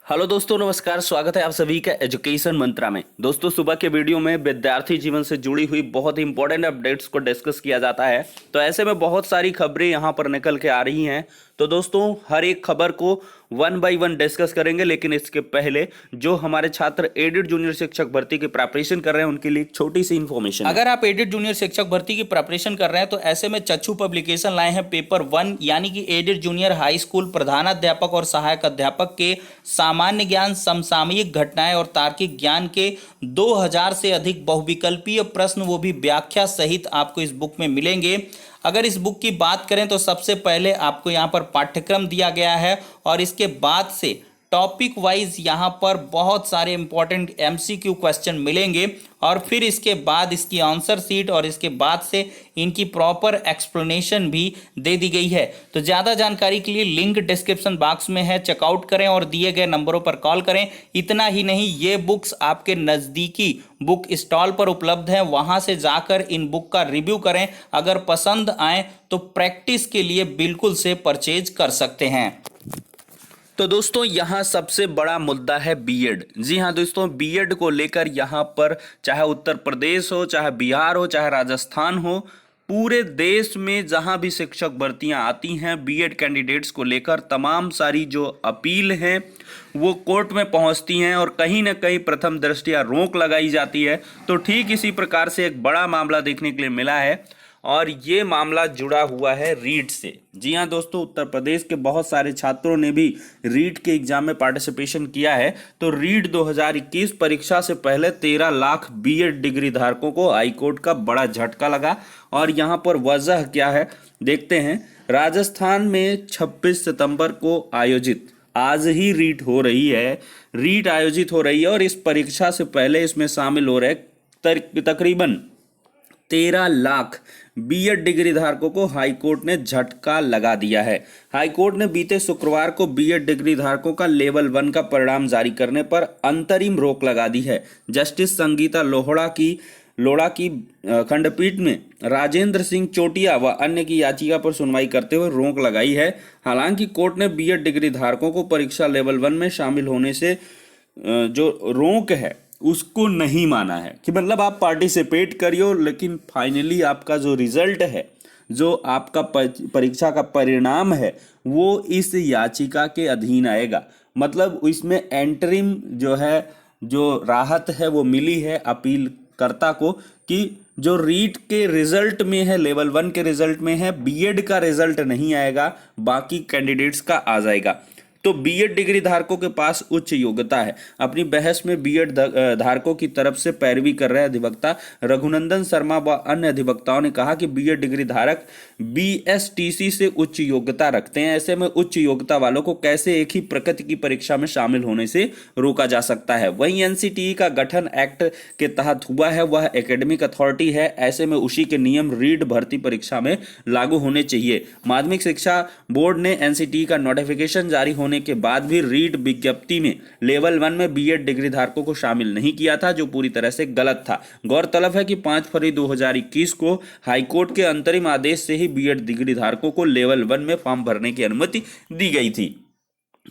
Hello दोस्तों, नमस्कार। स्वागत है आप सभी का एजुकेशन मंत्रा में। दोस्तों, सुबह के वीडियो में विद्यार्थी जीवन से जुड़ी हुई बहुत ही इंपॉर्टेंट अपडेट्स को डिस्कस किया जाता है। तो ऐसे में बहुत सारी खबरें यहाँ पर निकल के आ रही हैं। तो दोस्तों, हर एक खबर को वन बाय वन डिस्कस करेंगे, लेकिन इसके पहले जो हमारे छात्र एडेड जूनियर शिक्षक भर्ती की प्रिपरेशन कर रहे हैं उनके लिए एक छोटी सी इन्फॉर्मेशन है। अगर आप एडेड जूनियर शिक्षक भर्ती की प्रिपरेशन कर रहे हैं तो ऐसे में चच्चू पब्लिकेशन लाए हैं पेपर 1 यानी कि एडेड जूनियर हाई स्कूल प्रधानाध्यापक और सहायक अध्यापक के सामान्य ज्ञान, समसामयिक घटनाएं और तार्किक ज्ञान के 2000 से अधिक बहुविकल्पीय प्रश्न, वो भी व्याख्या सहित आपको इस बुक में मिलेंगे। अगर इस बुक की बात करें तो सबसे पहले आपको यहाँ पर पाठ्यक्रम दिया गया है और इसके बाद से टॉपिक वाइज यहाँ पर बहुत सारे इंपॉर्टेंट एमसीक्यू क्वेश्चन मिलेंगे और फिर इसके बाद इसकी आंसर शीट और इसके बाद से इनकी प्रॉपर एक्सप्लेनेशन भी दे दी गई है। तो ज़्यादा जानकारी के लिए लिंक डिस्क्रिप्शन बॉक्स में है, चेकआउट करें और दिए गए नंबरों पर कॉल करें। इतना ही नहीं, ये बुक्स आपके नज़दीकी बुक स्टॉल पर उपलब्ध है, वहाँ से जाकर इन बुक का रिव्यू करें। अगर पसंद आए तो प्रैक्टिस के लिए बिल्कुल से परचेज कर सकते हैं। तो दोस्तों, यहाँ सबसे बड़ा मुद्दा है बीएड। जी हाँ दोस्तों, बीएड को लेकर यहाँ पर चाहे उत्तर प्रदेश हो, चाहे बिहार हो, चाहे राजस्थान हो, पूरे देश में जहाँ भी शिक्षक भर्तियाँ आती हैं बीएड कैंडिडेट्स को लेकर तमाम सारी जो अपील हैं वो कोर्ट में पहुँचती हैं और कहीं ना कहीं प्रथम दृष्टया रोक लगाई जाती है। तो ठीक इसी प्रकार से एक बड़ा मामला देखने के लिए मिला है और ये मामला जुड़ा हुआ है रीट से। जी हाँ दोस्तों, उत्तर प्रदेश के बहुत सारे छात्रों ने भी रीट के एग्जाम में पार्टिसिपेशन किया है। तो रीट 2021 परीक्षा से पहले 13 लाख बीएड डिग्री धारकों को हाईकोर्ट का बड़ा झटका लगा और यहाँ पर वजह क्या है देखते हैं। राजस्थान में 26 सितंबर को आयोजित, आज ही रीट हो रही है, रीट आयोजित हो रही है और इस परीक्षा से पहले इसमें शामिल हो रहे तकरीबन 13 लाख बीएड डिग्री धारकों को हाईकोर्ट ने झटका लगा दिया है। हाईकोर्ट ने बीते शुक्रवार को बीएड डिग्री धारकों का लेवल 1 का परिणाम जारी करने पर अंतरिम रोक लगा दी है। जस्टिस संगीता लोढ़ा की खंडपीठ में राजेंद्र सिंह चोटिया व अन्य की याचिका पर सुनवाई करते हुए रोक लगाई है। हालांकि कोर्ट ने बीएड डिग्री धारकों को परीक्षा लेवल 1 में शामिल होने से जो रोक है उसको नहीं माना है कि मतलब आप पार्टिसिपेट करियो, लेकिन फाइनली आपका जो रिजल्ट है, जो आपका परीक्षा का परिणाम है, वो इस याचिका के अधीन आएगा। मतलब इसमें एंटरिम जो है, जो राहत है वो मिली है अपीलकर्ता को कि जो रीट के रिजल्ट में है, लेवल 1 के रिजल्ट में है, बीएड का रिजल्ट नहीं आएगा, बाकी कैंडिडेट्स का आ जाएगा। तो बीएड डिग्री धारकों के पास उच्च योग्यता है। अपनी बहस में बीएड धारकों की तरफ से पैरवी कर रहे अधिवक्ता रघुनंदन शर्मा व अन्य अधिवक्ताओं ने कहा कि बीएड डिग्री धारक बीएसटीसी से उच्च योग्यता रखते हैं। ऐसे में उच्च योग्यता वालों को कैसे एक ही प्रकृति की परीक्षा में शामिल होने से रोका जा सकता है। वहीं एनसीटीई का गठन एक्ट के तहत हुआ है, वह एकेडमिक अथॉरिटी है। ऐसे में उसी के नियम रीट भर्ती परीक्षा में लागू होने चाहिए। माध्यमिक शिक्षा बोर्ड ने एनसीटीई का नोटिफिकेशन जारी होने के बाद भी रीट विज्ञप्ति में लेवल 1 में बीएड डिग्री धारकों को शामिल नहीं किया था, जो पूरी तरह से गलत था। गौरतलब है कि 5 फरवरी 2021 को हाईकोर्ट के अंतरिम आदेश से ही बीएड डिग्री धारकों को लेवल 1 में फॉर्म भरने की अनुमति दी गई थी।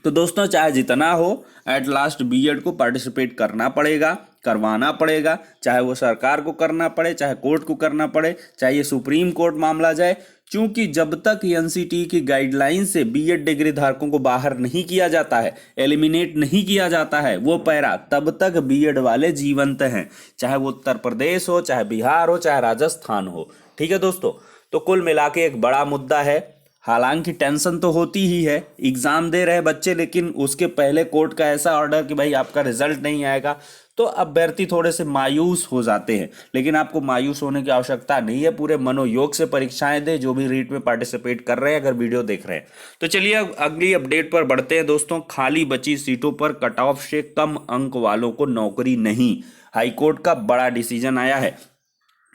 तो दोस्तों, चाहे जितना हो, एट लास्ट बीएड को पार्टिसिपेट करना पड़ेगा, करवाना पड़ेगा, चाहे वो सरकार को करना पड़े, चाहे कोर्ट को करना पड़े, चाहे ये सुप्रीम कोर्ट मामला जाए। क्योंकि जब तक एनसीटीई की गाइडलाइन से बीएड डिग्री धारकों को बाहर नहीं किया जाता है, एलिमिनेट नहीं किया जाता है वो पैरा, तब तक बीएड वाले जीवंत हैं, चाहे वो उत्तर प्रदेश हो, चाहे बिहार हो, चाहे राजस्थान हो। ठीक है दोस्तों, तो कुल मिला के एक बड़ा मुद्दा है। हालांकि टेंशन तो होती ही है, एग्जाम दे रहे बच्चे, लेकिन उसके पहले कोर्ट का ऐसा ऑर्डर कि भाई आपका रिजल्ट नहीं आएगा, तो अभ्यर्थी थोड़े से मायूस हो जाते हैं। लेकिन आपको मायूस होने की आवश्यकता नहीं है, पूरे मनोयोग से परीक्षाएं दें जो भी रीट में पार्टिसिपेट कर रहे हैं, अगर वीडियो देख रहे हैं। तो चलिए अगली अपडेट पर बढ़ते हैं दोस्तों। खाली बची सीटों पर कट ऑफ से कम अंक वालों को नौकरी नहीं, हाईकोर्ट का बड़ा डिसीजन आया है।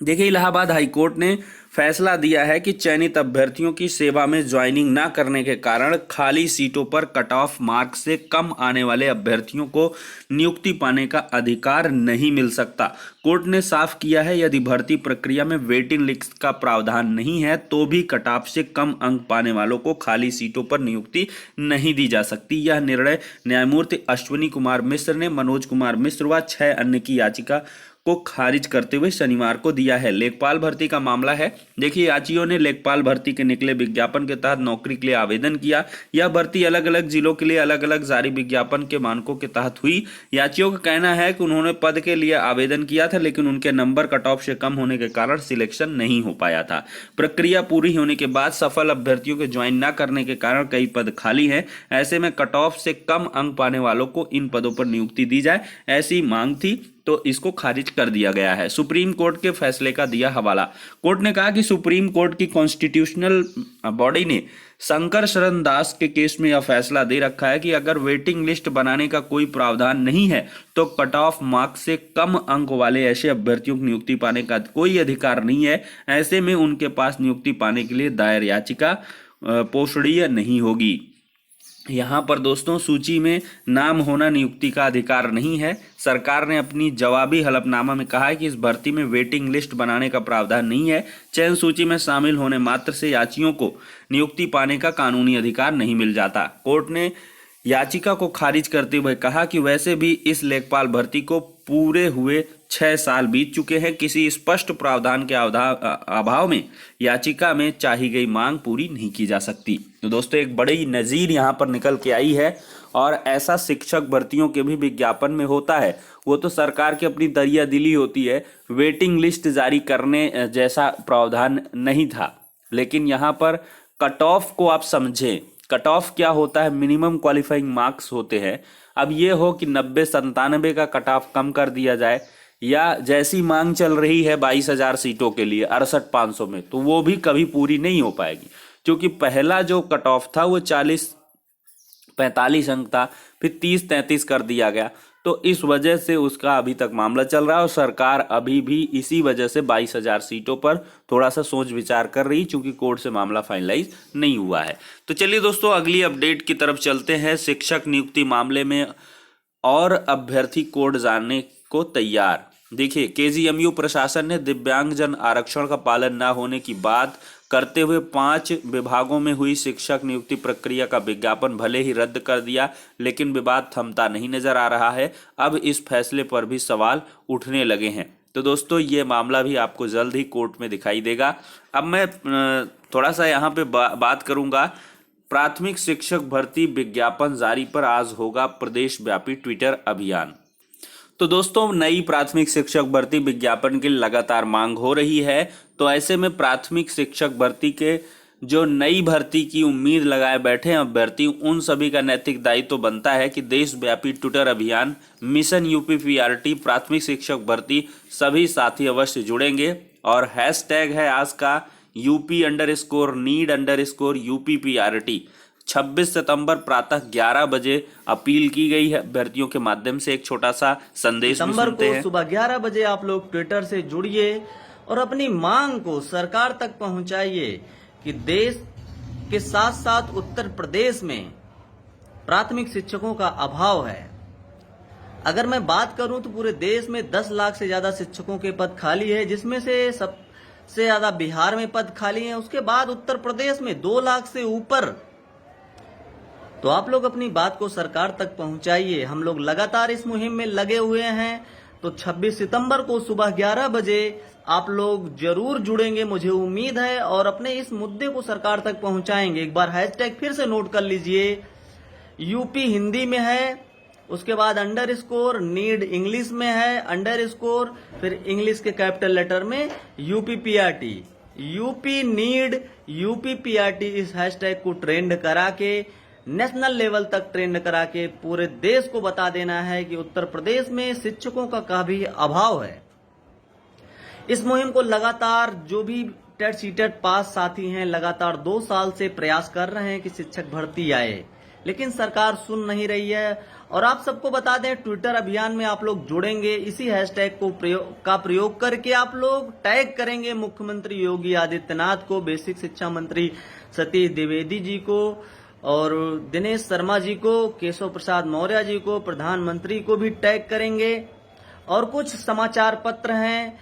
देखिए, इलाहाबाद हाईकोर्ट ने फैसला दिया है कि चयनित अभ्यर्थियों की सेवा में ज्वाइनिंग न करने के कारण खाली सीटों पर कट ऑफ मार्क्स से कम आने वाले अभ्यर्थियों को नियुक्ति पाने का अधिकार नहीं मिल सकता। कोर्ट ने साफ किया है, यदि भर्ती प्रक्रिया में वेटिंग लिस्ट का प्रावधान नहीं है तो भी कट ऑफ से कम अंक पाने वालों को खाली सीटों पर नियुक्ति नहीं दी जा सकती। यह निर्णय न्यायमूर्ति अश्विनी कुमार मिश्र ने मनोज कुमार मिश्र व 6 अन्य की याचिका को खारिज करते हुए शनिवार को दिया है। लेखपाल भर्ती का मामला है। देखिए, याचियों ने लेखपाल भर्ती के निकले विज्ञापन के तहत नौकरी के लिए आवेदन किया। यह भर्ती अलग अलग जिलों के लिए अलग अलग जारी विज्ञापन के मानकों के तहत हुई। याचियों का कहना है कि उन्होंने पद के लिए आवेदन किया था, लेकिन उनके नंबर कट ऑफ से कम होने के कारण सिलेक्शन नहीं हो पाया था। प्रक्रिया पूरी होने के बाद सफल अभ्यर्थियों के ज्वाइन न करने के कारण कई पद खाली हैं। ऐसे में कट ऑफ से कम अंक पाने वालों को इन पदों पर नियुक्ति दी जाए, ऐसी मांग थी, तो इसको खारिज कर दिया गया है। सुप्रीम कोर्ट के फैसले का दिया हवाला। कोर्ट ने कहा कि सुप्रीम कोर्ट की कॉन्स्टिट्यूशनल बॉडी ने शंकर शरण दास के केस में यह फैसला दे रखा है कि अगर वेटिंग लिस्ट बनाने का कोई प्रावधान नहीं है तो कट ऑफ मार्क्स से कम अंक वाले ऐसे अभ्यर्थियों की नियुक्ति पाने का कोई अधिकार नहीं है। ऐसे में उनके पास नियुक्ति पाने के लिए दायर याचिका पोषणीय नहीं होगी। यहाँ पर दोस्तों सूची में नाम होना नियुक्ति का अधिकार नहीं है। सरकार ने अपनी जवाबी हलफनामा में कहा है कि इस भर्ती में वेटिंग लिस्ट बनाने का प्रावधान नहीं है। चयन सूची में शामिल होने मात्र से याचियों को नियुक्ति पाने का कानूनी अधिकार नहीं मिल जाता। कोर्ट ने याचिका को खारिज करते हुए कहा कि वैसे भी इस लेखपाल भर्ती को पूरे हुए 6 साल बीत चुके हैं। किसी स्पष्ट प्रावधान के अभाव में याचिका में चाही गई मांग पूरी नहीं की जा सकती। तो दोस्तों, एक बड़ी नज़ीर यहाँ पर निकल के आई है और ऐसा शिक्षक भर्तियों के भी विज्ञापन में होता है। वो तो सरकार की अपनी दरिया दिली होती है, वेटिंग लिस्ट जारी करने जैसा प्रावधान नहीं था। लेकिन यहाँ पर कट ऑफ को आप समझें। कट ऑफ क्या होता है? मिनिमम क्वालिफाइंग मार्क्स होते हैं। अब ये हो कि 90-97 का कट ऑफ कम कर दिया जाए, या जैसी मांग चल रही है 22,000 सीटों के लिए 68,500 में, तो वो भी कभी पूरी नहीं हो पाएगी, क्योंकि पहला जो कट ऑफ था वो 40-45 अंक था, फिर 30-33 कर दिया गया। तो इस वजह से उसका अभी तक मामला चल रहा है और सरकार अभी भी इसी वजह से 22,000 सीटों पर थोड़ा सा सोच विचार कर रही, क्योंकि कोर्ट से मामला फाइनलाइज नहीं हुआ है। तो चलिए दोस्तों, अगली अपडेट की तरफ चलते हैं। शिक्षक नियुक्ति मामले में और अभ्यर्थी कोड जानने को तैयार। देखिए, केजीएमयू प्रशासन ने दिव्यांगजन आरक्षण का पालन न होने की बात करते हुए 5 विभागों में हुई शिक्षक नियुक्ति प्रक्रिया का विज्ञापन भले ही रद्द कर दिया, लेकिन विवाद थमता नहीं नजर आ रहा है। अब इस फैसले पर भी सवाल उठने लगे हैं। तो दोस्तों, ये मामला भी आपको जल्द ही कोर्ट में दिखाई देगा। अब मैं थोड़ा सा यहाँ पे बात करूँगा। प्राथमिक शिक्षक भर्ती विज्ञापन जारी पर आज होगा प्रदेश व्यापी ट्विटर अभियान। तो दोस्तों, नई प्राथमिक शिक्षक भर्ती विज्ञापन की लगातार मांग हो रही है। तो ऐसे में प्राथमिक शिक्षक भर्ती के जो नई भर्ती की उम्मीद लगाए बैठे हैं अभ्यर्थी, उन सभी का नैतिक दायित्व तो बनता है कि देशव्यापी ट्विटर अभियान मिशन यूपीपीआरटी प्राथमिक शिक्षक भर्ती सभी साथी अवश्य जुड़ेंगे। और हैशटैग है आज का UP_need_UPPRT। 26 सितंबर प्रातः 11 बजे अपील की गई है अभ्यर्थियों के माध्यम से। एक छोटा सा संदेश सितंबर को सुबह 11 बजे आप लोग ट्विटर से जुड़िए और अपनी मांग को सरकार तक पहुंचाइए कि देश के साथ साथ उत्तर प्रदेश में प्राथमिक शिक्षकों का अभाव है। अगर मैं बात करूं तो पूरे देश में 10 लाख से ज्यादा शिक्षकों के पद खाली है, जिसमें से सबसे ज्यादा बिहार में पद खाली हैं। उसके बाद उत्तर प्रदेश में 2 लाख से ऊपर। तो आप लोग अपनी बात को सरकार तक पहुंचाइए। हम लोग लगातार इस मुहिम में लगे हुए हैं। तो 26 सितंबर को सुबह 11 बजे आप लोग जरूर जुड़ेंगे, मुझे उम्मीद है, और अपने इस मुद्दे को सरकार तक पहुंचाएंगे। एक बार हैशटैग फिर से नोट कर लीजिए। यूपी हिंदी में है, उसके बाद _नीड इंग्लिश में है, _ फिर इंग्लिश के कैपिटल लेटर में UPPRT, यूपी नीड UPPRT। इस हैशटैग को ट्रेंड करा के नेशनल लेवल तक ट्रेंड करा के पूरे देश को बता देना है कि उत्तर प्रदेश में शिक्षकों का काफी अभाव है। इस मुहिम को लगातार जो भी टेट सीटेट पास साथी हैं लगातार 2 साल से प्रयास कर रहे हैं कि शिक्षक भर्ती आए, लेकिन सरकार सुन नहीं रही है। और आप सबको बता दें, ट्विटर अभियान में आप लोग जुड़ेंगे, इसी हैशटैग को प्रयोग करके आप लोग टैग करेंगे मुख्यमंत्री योगी आदित्यनाथ को, बेसिक शिक्षा मंत्री सतीश द्विवेदी जी को और दिनेश शर्मा जी को, केशव प्रसाद मौर्य जी को, प्रधानमंत्री को भी टैग करेंगे। और कुछ समाचार पत्र हैं,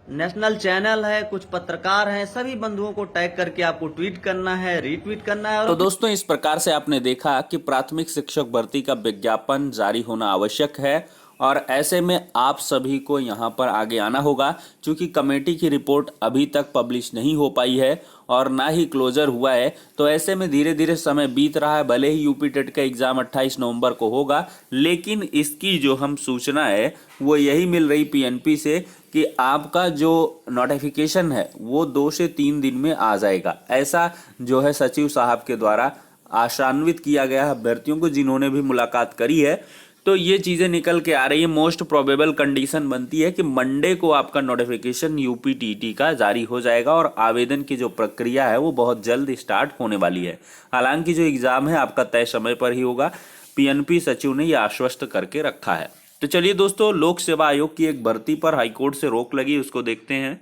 नेशनल चैनल है, कुछ पत्रकार हैं, सभी बंधुओं को टैग करके आपको ट्वीट करना है, रीट्वीट करना है। और तो दोस्तों इस प्रकार से आपने देखा कि प्राथमिक शिक्षक भर्ती का विज्ञापन जारी होना आवश्यक है और ऐसे में आप सभी को यहाँ पर आगे आना होगा, क्योंकि कमेटी की रिपोर्ट अभी तक पब्लिश नहीं हो पाई है और ना ही क्लोजर हुआ है। तो ऐसे में धीरे धीरे समय बीत रहा है। भले ही यूपी टेट का एग्जाम 28 नवंबर को होगा, लेकिन इसकी जो हम सूचना है वो यही मिल रही पीएनपी से कि आपका जो नोटिफिकेशन है वो 2 से 3 दिन में आ जाएगा। ऐसा जो है सचिव साहब के द्वारा आशान्वित किया गया है अभ्यर्थियों को जिन्होंने भी मुलाकात करी है। तो ये चीज़ें निकल के आ रही है। मोस्ट प्रोबेबल कंडीशन बनती है कि मंडे को आपका नोटिफिकेशन यूपीटीटी का जारी हो जाएगा और आवेदन की जो प्रक्रिया है वो बहुत जल्द स्टार्ट होने वाली है। हालांकि जो एग्ज़ाम है आपका तय समय पर ही होगा, पीएनपी सचिव ने ये आश्वस्त करके रखा है। तो चलिए दोस्तों, लोक सेवा आयोग की एक भर्ती पर हाईकोर्ट से रोक लगी, उसको देखते हैं।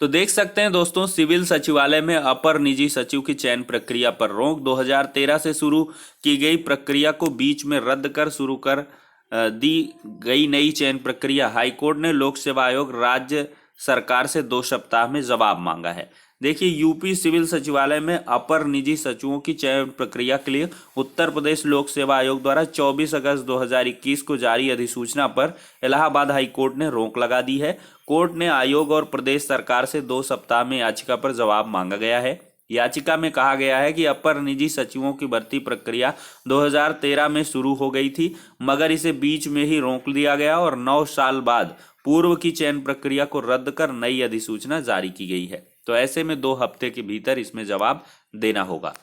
तो देख सकते हैं दोस्तों, सिविल सचिवालय में अपर निजी सचिव की चयन प्रक्रिया पर रोक। 2013 से शुरू की गई प्रक्रिया को बीच में रद्द कर शुरू कर दी गई नई चयन प्रक्रिया। हाईकोर्ट ने लोक सेवा आयोग राज्य सरकार से 2 सप्ताह में जवाब मांगा है। देखिए, यूपी सिविल सचिवालय में अपर निजी सचिवों की चयन प्रक्रिया के लिए उत्तर प्रदेश लोक सेवा आयोग द्वारा 24 अगस्त 2021 को जारी अधिसूचना पर इलाहाबाद हाई कोर्ट ने रोक लगा दी है। कोर्ट ने आयोग और प्रदेश सरकार से 2 सप्ताह में याचिका पर जवाब मांगा गया है। याचिका में कहा गया है कि अपर निजी सचिवों की भर्ती प्रक्रिया 2013 में शुरू हो गई थी, मगर इसे बीच में ही रोक दिया गया और 9 साल बाद पूर्व की चयन प्रक्रिया को रद्द कर नई अधिसूचना जारी की गई है। तो ऐसे में 2 हफ्ते के भीतर इसमें जवाब देना होगा।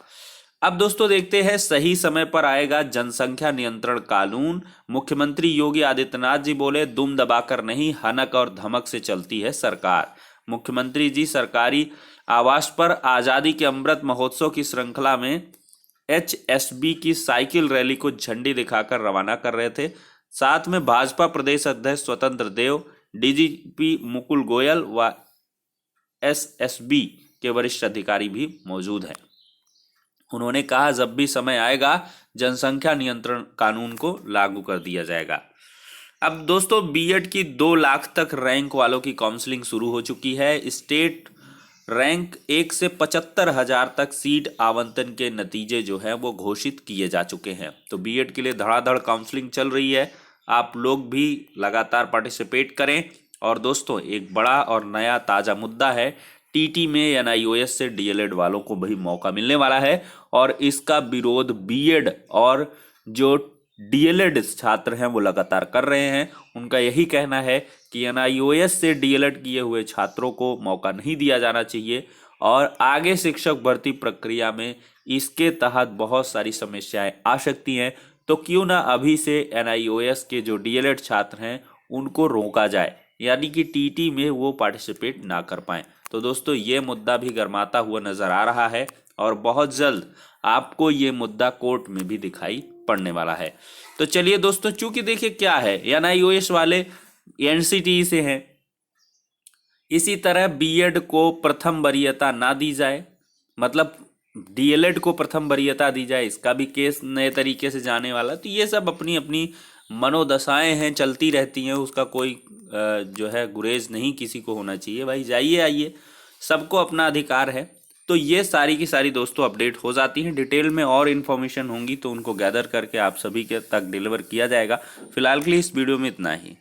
अब दोस्तों देखते हैं, सही समय पर आएगा जनसंख्या नियंत्रण कानून। मुख्यमंत्री योगी आदित्यनाथ जी बोले, दुम दबाकर नहीं, हनक और धमक से चलती है सरकार। मुख्यमंत्री जी सरकारी आवास पर आजादी के अमृत महोत्सव की श्रृंखला में एचएसबी की साइकिल रैली को झंडी दिखाकर रवाना कर रहे थे। साथ में भाजपा प्रदेश अध्यक्ष स्वतंत्र देव, डीजीपी मुकुल गोयल व एसएसबी के वरिष्ठ अधिकारी भी मौजूद हैं। उन्होंने कहा, जब भी समय आएगा जनसंख्या नियंत्रण कानून को लागू कर दिया जाएगा। अब दोस्तों, बीएड की 2 लाख तक रैंक वालों की काउंसलिंग शुरू हो चुकी है। स्टेट रैंक 1 से 75,000 तक सीट आवंटन के नतीजे जो हैं वो घोषित किए जा चुके हैं। तो बीएड के लिए धड़ाधड़ काउंसलिंग चल रही है। आप लोग भी लगातार पार्टिसिपेट करें। और दोस्तों, एक बड़ा और नया ताज़ा मुद्दा है, टीटी में एनआईओएस से डीएलएड वालों को भी मौका मिलने वाला है और इसका विरोध बीएड और जो डीएलएड छात्र हैं वो लगातार कर रहे हैं। उनका यही कहना है कि एनआईओएस से डीएलएड किए हुए छात्रों को मौका नहीं दिया जाना चाहिए और आगे शिक्षक भर्ती प्रक्रिया में इसके तहत बहुत सारी समस्याएं आ सकती हैं। तो क्यों ना अभी से एनआईओएस के जो डीएलएड छात्र हैं उनको रोका जाए, यानी कि टीटी में वो पार्टिसिपेट ना कर पाएं। तो दोस्तों, ये मुद्दा भी गर्माता हुआ नजर आ रहा है और बहुत जल्द आपको ये मुद्दा कोर्ट में भी दिखाई पड़ने वाला है। तो चलिए दोस्तों, चूंकि देखिए क्या है, एनआईओएस वाले एनसीटीई से हैं, इसी तरह बीएड को प्रथम वरीयता ना दी जाए, मतलब डीएलएड को प्रथम वरीयता दी जाए, इसका भी केस नए तरीके से जाने वाला। तो ये सब अपनी अपनी मनोदशाएं हैं, चलती रहती हैं, उसका कोई जो है गुरेज नहीं किसी को होना चाहिए। भाई जाइए आइए, सबको अपना अधिकार है। तो ये सारी की सारी दोस्तों अपडेट हो जाती हैं। डिटेल में और इन्फॉर्मेशन होंगी तो उनको गैदर करके आप सभी के तक डिलीवर किया जाएगा। फिलहाल के लिए इस वीडियो में इतना ही।